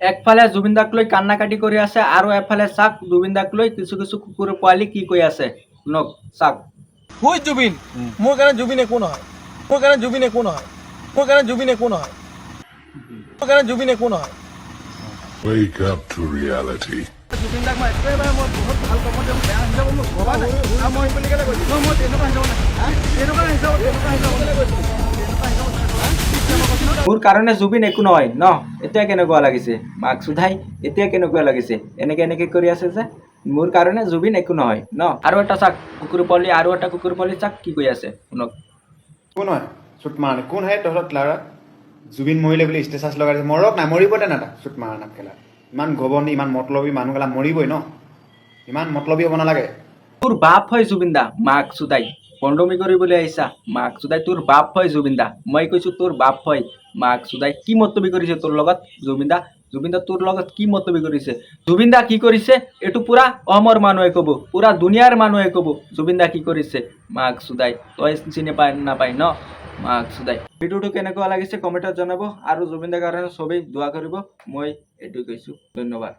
একফালে জুবিন দাক লৈ কান্নাকাটি কৰি আছে আৰু এফালে চাক জুবিন দাক লৈ কিছু কিছু কুকুৰ পোৱালি কি কৈ আছে শুনক চাক। হুই জুবিন, মোৰ কাৰণে জুবিন একো নহয়, মোৰ কাৰণে জুবিন একো নহয়, মোৰ কাৰণে জুবিন একো নহয়, মোৰ কাৰণে জুবিন একো নহয়। Wake up to reality. Zubeen দাক মই একেবাৰে মই বহুত ভাল কামত দিম, বেয়া হিচাপ মোক ভবা নাই আৰু মই বুলি কেলে কৈছোঁ মই তেনেকুৱা হিচাপ নাই, তেনেকুৱা হিচাপ মোৰ কাৰণে জুবিন একো নহয় ন। এতিয়া কেনেকুৱা লাগিছে মাক সুধাই, এতিয়া কেনেকুৱা লাগিছে এনেকে কৰি আছে যে মোৰ কাৰণে জুবিন একো নহয় ন। আৰু এটা চাক কুকুৰ পোৱালি, আৰু এটা কুকুৰ পোৱালি চাক কি কৈ আছে শুনক। কোন হয় চুট মাৰা কোন হয় তহঁত ল'ৰা জুবিন মৰিলে বুলি ষ্টেটাছ লগাইছে, মৰক নাই মৰিব দে না তাক চুট মাৰা নাম খেলা। ইমান ঘবনী ইমান মতলবী মানুহগেলা মৰিবই ন, ইমান মতলবী হ'ব নালাগে। তোৰ বাপ হয় জুবিন দা, মাক চুদাই পণ্ডমী কৰিবলৈ আহিছা মাক চুদাই, তোৰ বাপ হয় জুবিন দা। মই কৈছো তোৰ বাপ হয় মাক চুদাই। কি মতলবী কৰিছে তোৰ লগত জুবিন দা? জুবিন দা তোৰ লগত কি মতলবী কৰিছে? জুবিন দা কি কৰিছে এইটো পুৰা অসমৰ মানুহে ক'ব, পুৰা দুনিয়াৰ মানুহে ক'ব জুবিন দা কি কৰিছে মাক চুদাই। তই চিনি নাপাই ন মাক চুদাই। ভিডিঅ'টো কেনেকুৱা লাগিছে কমেণ্টত জনাব আৰু জুবিন দাৰ কাৰণে চবেই দোৱা কৰিব, মই এইটো কৈছো। ধন্যবাদ।